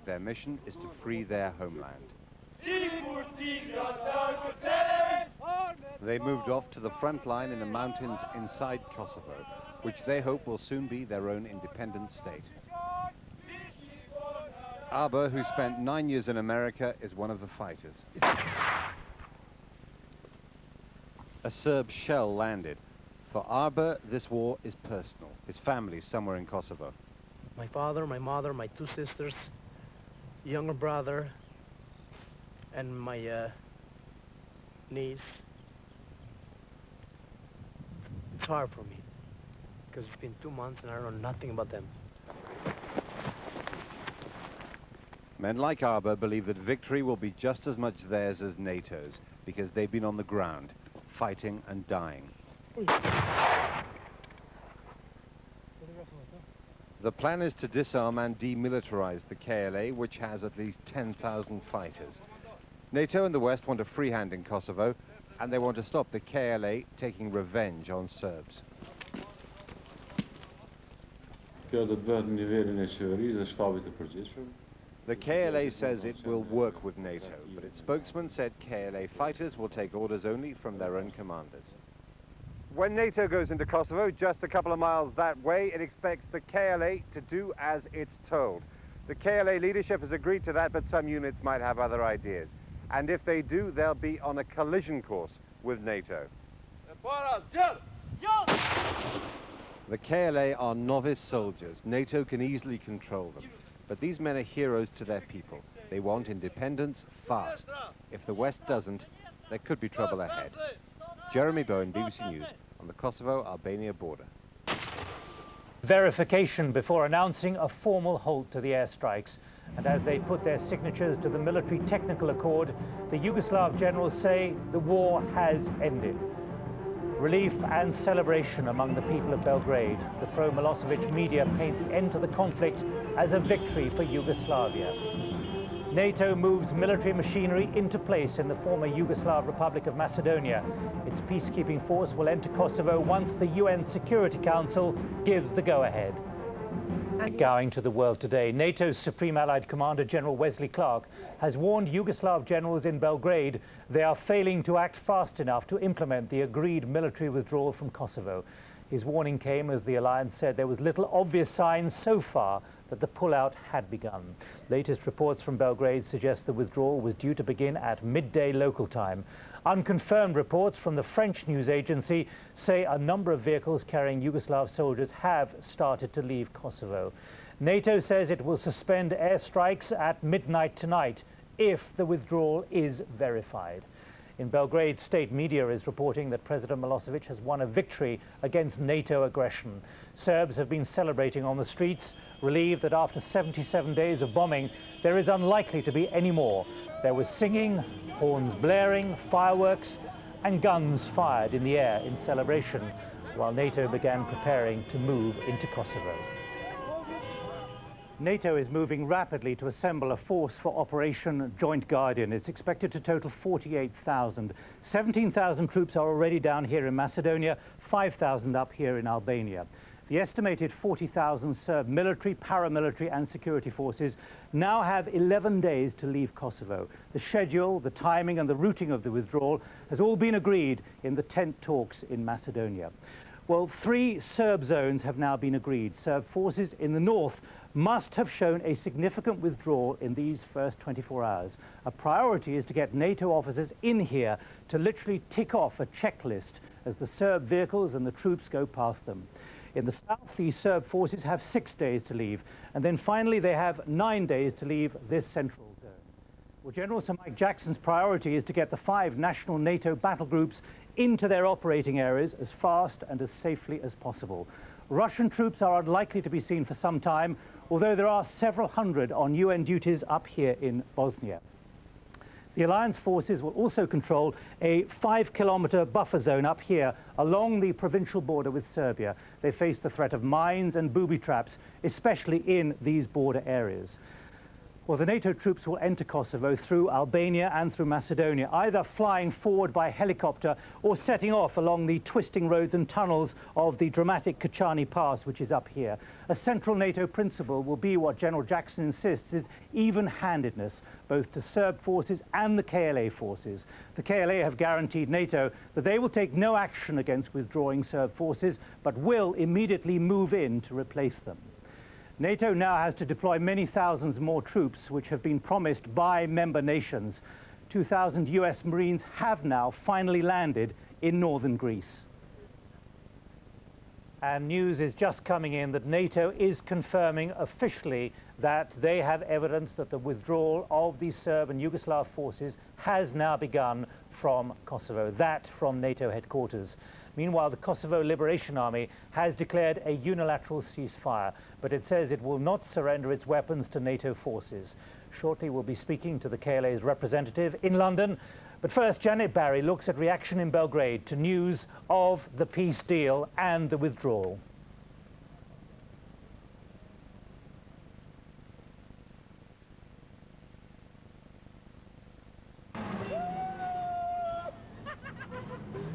believe their mission is to free their homeland. They moved off to the front line in the mountains inside Kosovo, which they hope will soon be their own independent state. Arber, who spent 9 years in America, is one of the fighters. A Serb shell landed. For Arber, this war is personal. His family's somewhere in Kosovo. My father, my mother, my two sisters, younger brother, and my niece. It's hard for me, because it's been 2 months and I know nothing about them. Men like Arber believe that victory will be just as much theirs as NATO's, because they've been on the ground, fighting and dying. The plan is to disarm and demilitarize the KLA, which has at least 10,000 fighters. NATO and the West want a free hand in Kosovo, and they want to stop the KLA taking revenge on Serbs. The KLA says it will work with NATO, but its spokesman said KLA fighters will take orders only from their own commanders. When NATO goes into Kosovo, just a couple of miles that way, it expects the KLA to do as it's told. The KLA leadership has agreed to that, but some units might have other ideas. And if they do, they'll be on a collision course with NATO. The KLA are novice soldiers. NATO can easily control them. But these men are heroes to their people. They want independence fast. If the West doesn't, there could be trouble ahead. Jeremy Bowen, BBC News, on the Kosovo-Albania border. Verification before announcing a formal halt to the airstrikes. And as they put their signatures to the military technical accord, the Yugoslav generals say the war has ended. Relief and celebration among the people of Belgrade. The pro-Milosevic media paint the end to the conflict as a victory for Yugoslavia. NATO moves military machinery into place in the former Yugoslav Republic of Macedonia. Its peacekeeping force will enter Kosovo once the UN Security Council gives the go-ahead. Going to the world today, NATO's Supreme Allied Commander General Wesley Clark has warned Yugoslav generals in Belgrade they are failing to act fast enough to implement the agreed military withdrawal from Kosovo. His warning came as the alliance said there was little obvious signs so far that the pullout had begun. Latest reports from Belgrade suggest the withdrawal was due to begin at midday local time. Unconfirmed reports from the French news agency say a number of vehicles carrying Yugoslav soldiers have started to leave Kosovo. NATO says it will suspend airstrikes at midnight tonight if the withdrawal is verified. In Belgrade, state media is reporting that President Milosevic has won a victory against NATO aggression. Serbs have been celebrating on the streets, relieved that after 77 days of bombing, there is unlikely to be any more. There was singing, horns blaring, fireworks, and guns fired in the air in celebration, while NATO began preparing to move into Kosovo. NATO is moving rapidly to assemble a force for Operation Joint Guardian. It's expected to total 48,000. 17,000 troops are already down here in Macedonia, 5,000 up here in Albania. The estimated 40,000 Serb military, paramilitary and security forces now have 11 days to leave Kosovo. The schedule, the timing and the routing of the withdrawal has all been agreed in the tent talks in Macedonia. Well, 3 Serb zones have now been agreed. Serb forces in the north must have shown a significant withdrawal in these first 24 hours. A priority is to get NATO officers in here to literally tick off a checklist as the Serb vehicles and the troops go past them. In the south, these Serb forces have 6 days to leave, and then finally they have 9 days to leave this central zone. Well, General Sir Mike Jackson's priority is to get the 5 national NATO battle groups into their operating areas as fast and as safely as possible. Russian troops are unlikely to be seen for some time, although there are several hundred on UN duties up here in Bosnia. The alliance forces will also control a 5-kilometer buffer zone up here along the provincial border with Serbia. They face the threat of mines and booby traps, especially in these border areas. Well, the NATO troops will enter Kosovo through Albania and through Macedonia, either flying forward by helicopter or setting off along the twisting roads and tunnels of the dramatic Kosova Pass, which is up here. A central NATO principle will be what General Jackson insists is even-handedness, both to Serb forces and the KLA forces. The KLA have guaranteed NATO that they will take no action against withdrawing Serb forces, but will immediately move in to replace them. NATO now has to deploy many thousands more troops, which have been promised by member nations. 2,000 US Marines have now finally landed in northern Greece. And news is just coming in that NATO is confirming officially that they have evidence that the withdrawal of the Serb and Yugoslav forces has now begun from Kosovo, that from NATO headquarters. Meanwhile, the Kosovo Liberation Army has declared a unilateral ceasefire, but it says it will not surrender its weapons to NATO forces. Shortly, we'll be speaking to the KLA's representative in London. But first, Janet Barry looks at reaction in Belgrade to news of the peace deal and the withdrawal.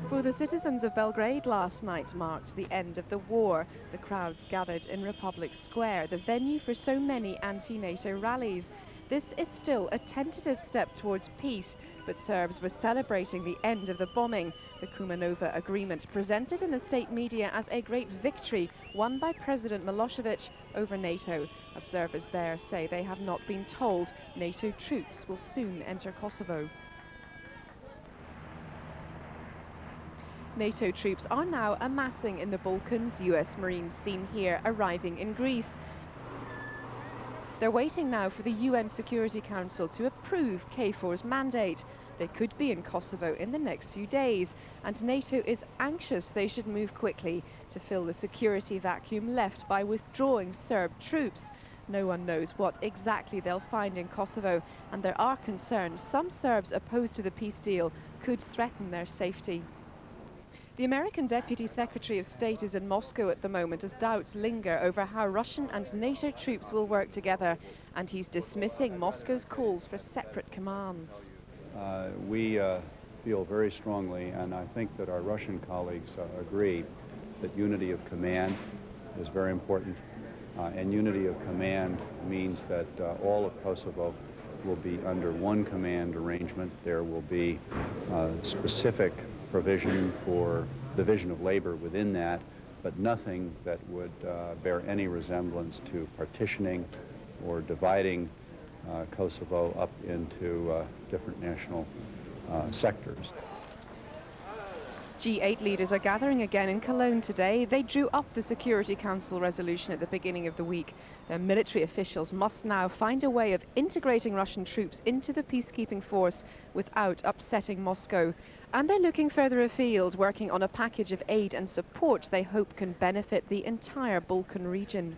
For the citizens of Belgrade, last night marked the end of the war. The crowds gathered in Republic Square, the venue for so many anti-NATO rallies. This is still a tentative step towards peace, but Serbs were celebrating the end of the bombing. The Kumanova agreement, presented in the state media as a great victory won by President Milosevic over NATO. Observers there say they have not been told NATO troops will soon enter Kosovo. NATO troops are now amassing in the Balkans, US Marines seen here arriving in Greece. They're waiting now for the UN Security Council to approve KFOR's mandate. They could be in Kosovo in the next few days, and NATO is anxious they should move quickly to fill the security vacuum left by withdrawing Serb troops. No one knows what exactly they'll find in Kosovo, and there are concerns some Serbs opposed to the peace deal could threaten their safety. The American Deputy Secretary of State is in Moscow at the moment as doubts linger over how Russian and NATO troops will work together, and he's dismissing Moscow's calls for separate commands. We feel very strongly, and I think that our Russian colleagues agree, that unity of command is very important, and unity of command means that all of Kosovo will be under one command arrangement. There will be specific provision for division of labor within that, but nothing that would bear any resemblance to partitioning or dividing Kosovo up into different national sectors. G8 leaders are gathering again in Cologne today. They drew up the Security Council resolution at the beginning of the week. Their military officials must now find a way of integrating Russian troops into the peacekeeping force without upsetting Moscow. And they're looking further afield, working on a package of aid and support they hope can benefit the entire Balkan region.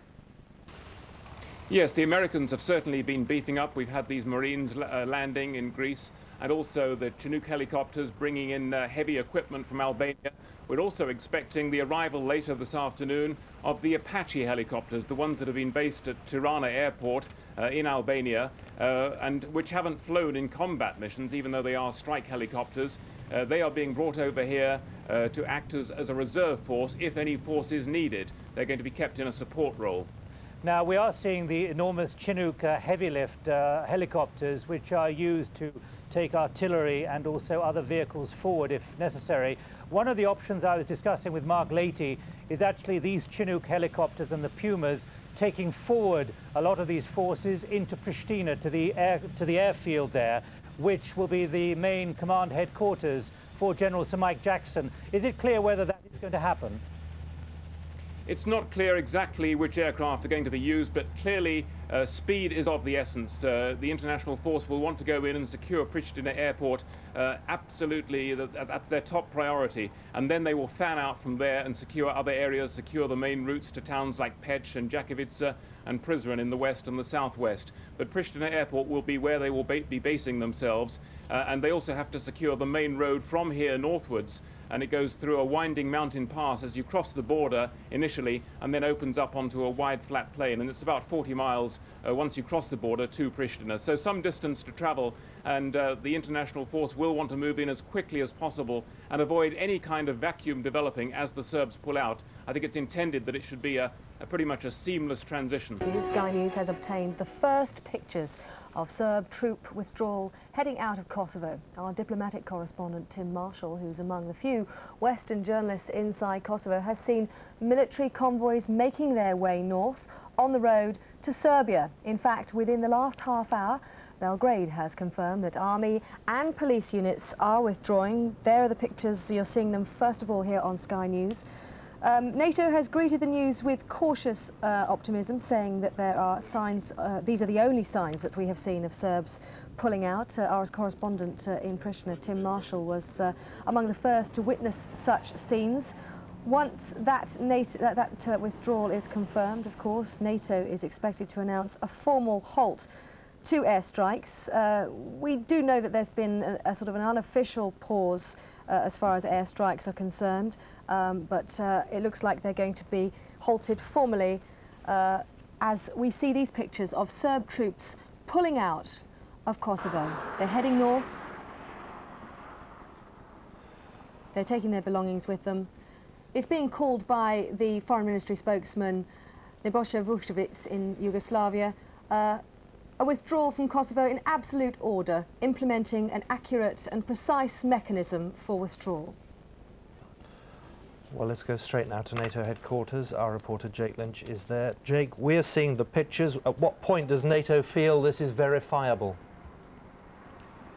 Yes, the Americans have certainly been beefing up. We've had these Marines landing in Greece, and also the Chinook helicopters bringing in heavy equipment from Albania. We're also expecting the arrival later this afternoon of the Apache helicopters, the ones that have been based at Tirana Airport in Albania, and which haven't flown in combat missions, even though they are strike helicopters. They are being brought over here to act as a reserve force if any force is needed. They're going to be kept in a support role. Now, we are seeing the enormous Chinook heavy lift helicopters, which are used to take artillery and also other vehicles forward if necessary. One of the options I was discussing with Mark Leahy is actually these Chinook helicopters and the Pumas taking forward a lot of these forces into Pristina, to the airfield there, which will be the main command headquarters for General Sir Mike Jackson. Is it clear whether that is going to happen? It's not clear exactly which aircraft are going to be used, but clearly speed is of the essence. The international force will want to go in and secure Pristina Airport. Absolutely, that's their top priority. And then they will fan out from there and secure other areas, secure the main routes to towns like Peć and Jakovica and Prizren in the west and the southwest. But Pristina Airport will be where they will be basing themselves. And they also have to secure the main road from here northwards and it goes through a winding mountain pass as you cross the border initially, and then opens up onto a wide flat plain, and it's about 40 miles once you cross the border to Pristina. So some distance to travel, and the international force will want to move in as quickly as possible and avoid any kind of vacuum developing as the Serbs pull out. I think it's intended that it should be a pretty much a seamless transition. Sky News has obtained the first pictures of Serb troop withdrawal heading out of Kosovo. Our diplomatic correspondent Tim Marshall, who's among the few Western journalists inside Kosovo, has seen military convoys making their way north on the road to Serbia. In fact, within the last half hour, Belgrade has confirmed that army and police units are withdrawing. There are the pictures. You're seeing them first of all here on Sky News. NATO has greeted the news with cautious optimism, saying that there are signs, these are the only signs that we have seen of Serbs pulling out. Our correspondent in Pristina, Tim Marshall, was among the first to witness such scenes. Once that withdrawal is confirmed, of course, NATO is expected to announce a formal halt to airstrikes. We do know that there's been a sort of an unofficial pause as far as airstrikes are concerned, but it looks like they're going to be halted formally as we see these pictures of Serb troops pulling out of Kosovo. They're heading north. They're taking their belongings with them. It's being called by the Foreign Ministry spokesman Nebojša Vučević in Yugoslavia a withdrawal from Kosovo in absolute order, implementing an accurate and precise mechanism for withdrawal. Well, let's go straight now to NATO headquarters. Our reporter Jake Lynch is there. Jake, we're seeing the pictures. At what point does NATO feel this is verifiable?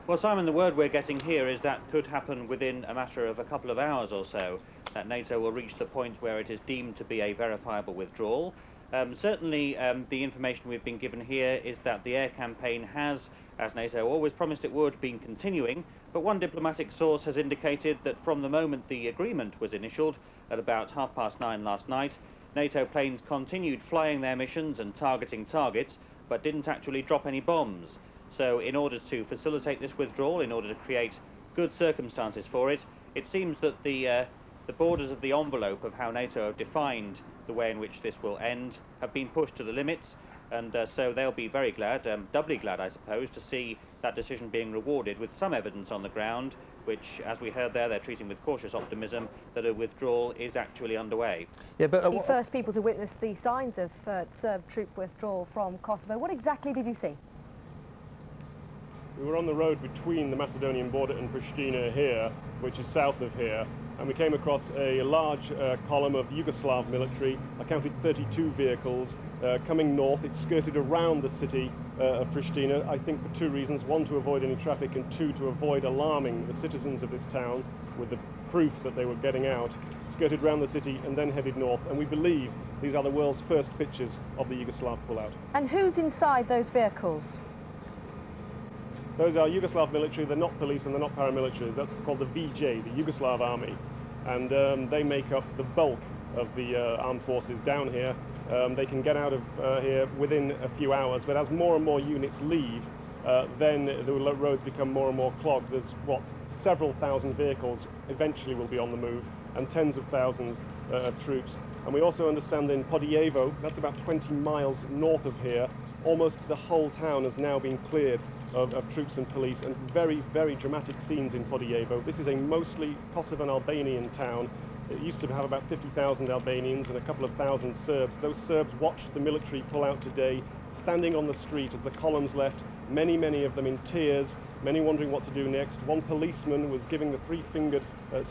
Well, Simon, the word we're getting here is that could happen within a matter of a couple of hours or so, that NATO will reach the point where it is deemed to be a verifiable withdrawal. Certainly, the information we've been given here is that the air campaign has, as NATO always promised it would, been continuing, but one diplomatic source has indicated that from the moment the agreement was initialed, at about 9:30 last night, NATO planes continued flying their missions and targeting targets, but didn't actually drop any bombs. So in order to facilitate this withdrawal, in order to create good circumstances for it, it seems that the borders of the envelope of how NATO have defined the way in which this will end have been pushed to the limits, and so they'll be very glad, doubly glad I suppose, to see that decision being rewarded with some evidence on the ground, which, as we heard there, they're treating with cautious optimism that a withdrawal is actually underway. Yeah, but The first people to witness the signs of Serb troop withdrawal from Kosovo. What exactly did you see? We were on the road between the Macedonian border and Pristina here, which is south of here, and we came across a large column of Yugoslav military. I counted 32 vehicles coming north. It skirted around the city of Pristina, I think for two reasons. One, to avoid any traffic, and two, to avoid alarming the citizens of this town with the proof that they were getting out. Skirted around the city and then headed north, and we believe these are the world's first pictures of the Yugoslav pullout. And who's inside those vehicles? Those are Yugoslav military. They're not police and they're not paramilitaries. That's called the VJ, the Yugoslav army, and they make up the bulk of the armed forces down here. They can get out of here within a few hours, but as more and more units leave, then the roads become more and more clogged. There's several thousand vehicles eventually will be on the move, and tens of thousands of troops. And we also understand in Podijevo, that's about 20 miles north of here, almost the whole town has now been cleared of troops and police, and very, very dramatic scenes in Podijevo. This is a mostly Kosovan Albanian town. It used to have about 50,000 Albanians and a couple of thousand Serbs. Those Serbs watched the military pull out today, standing on the street as the columns left, many of them in tears, many wondering what to do next. One policeman was giving the three-fingered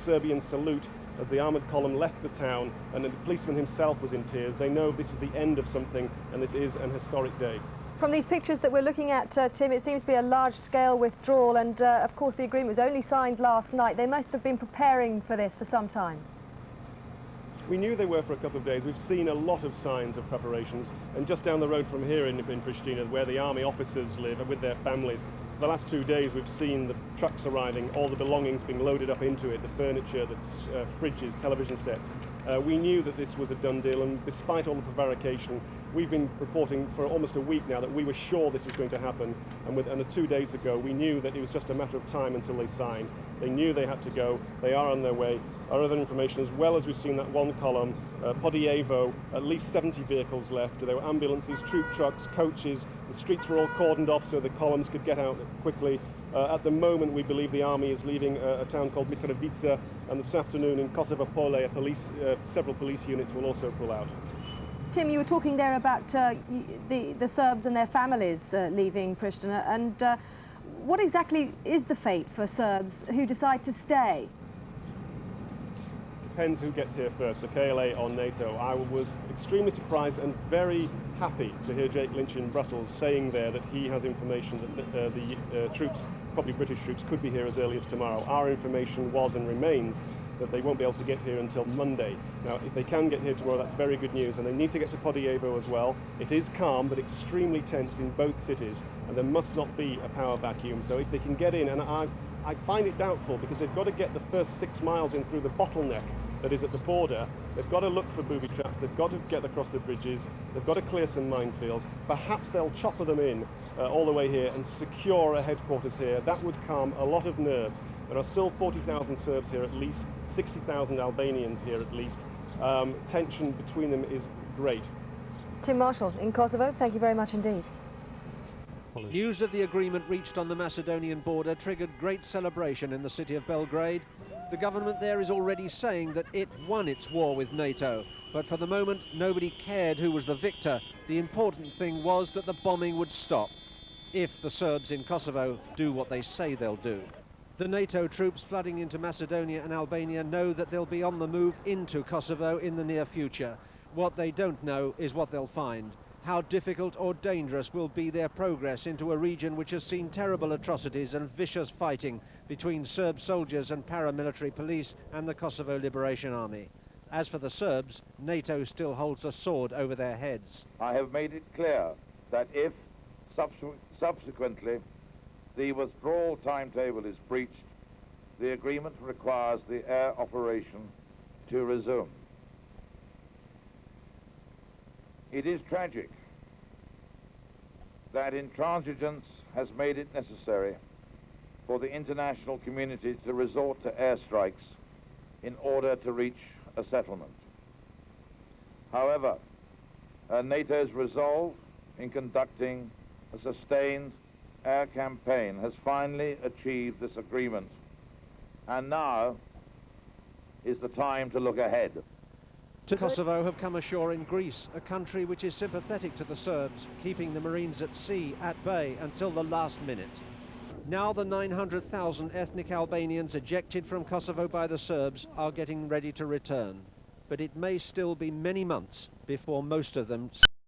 Serbian salute as the armoured column left the town, and the policeman himself was in tears. They know this is the end of something, and this is an historic day. From these pictures that we're looking at, Tim, it seems to be a large-scale withdrawal, and of course the agreement was only signed last night. They must have been preparing for this for some time. We knew they were for a couple of days. We've seen a lot of signs of preparations, and just down the road from here in Pristina, where the army officers live with their families, the last 2 days we've seen the trucks arriving, all the belongings being loaded up into it, the furniture, the fridges, television sets. We knew that this was a done deal, and despite all the prevarication, We've been reporting for almost a week now that we were sure this was going to happen, and 2 days ago we knew that it was just a matter of time until they signed. They knew they had to go. They are on their way. Our other information, as well as we've seen that one column, Podievo, at least 70 vehicles left. There were ambulances, troop trucks, coaches. The streets were all cordoned off so the columns could get out quickly. At the moment, we believe the army is leaving a town called Mitrovica, and this afternoon in Kosovo Pole, several police units will also pull out. Tim, you were talking there about the Serbs and their families leaving Pristina, and what exactly is the fate for Serbs who decide to stay? Depends who gets here first, the KLA or NATO. I was extremely surprised and very happy to hear Jake Lynch in Brussels saying there that he has information that the troops, probably British troops, could be here as early as tomorrow. Our information was and remains that they won't be able to get here until Monday. Now, if they can get here tomorrow, that's very good news, and they need to get to Podievo as well. It is calm, but extremely tense in both cities, and there must not be a power vacuum. So if they can get in, and I find it doubtful, because they've got to get the first 6 miles in through the bottleneck that is at the border. They've got to look for booby traps, they've got to get across the bridges, they've got to clear some minefields. Perhaps they'll chopper them in all the way here and secure a headquarters here. That would calm a lot of nerves. There are still 40,000 Serbs here at least, 60,000 Albanians here at least. Tension between them is great. Tim Marshall in Kosovo, thank you very much indeed. News of the agreement reached on the Macedonian border triggered great celebration in the city of Belgrade. The government there is already saying that it won its war with NATO, but for the moment nobody cared who was the victor. The important thing was that the bombing would stop, if the Serbs in Kosovo do what they say they'll do. The NATO troops flooding into Macedonia and Albania know that they'll be on the move into Kosovo in the near future. What they don't know is what they'll find. How difficult or dangerous will be their progress into a region which has seen terrible atrocities and vicious fighting between Serb soldiers and paramilitary police and the Kosovo Liberation Army. As for the Serbs, NATO still holds a sword over their heads. I have made it clear that if subsequently the withdrawal timetable is breached, the agreement requires the air operation to resume. It is tragic that intransigence has made it necessary for the international community to resort to airstrikes in order to reach a settlement. However, NATO's resolve in conducting a sustained air campaign has finally achieved this agreement, and now is the time to look ahead. To Kosovo have come ashore in Greece, a country which is sympathetic to the Serbs, keeping the Marines at sea, at bay, until the last minute. Now the 900,000 ethnic Albanians ejected from Kosovo by the Serbs are getting ready to return. But it may still be many months before most of them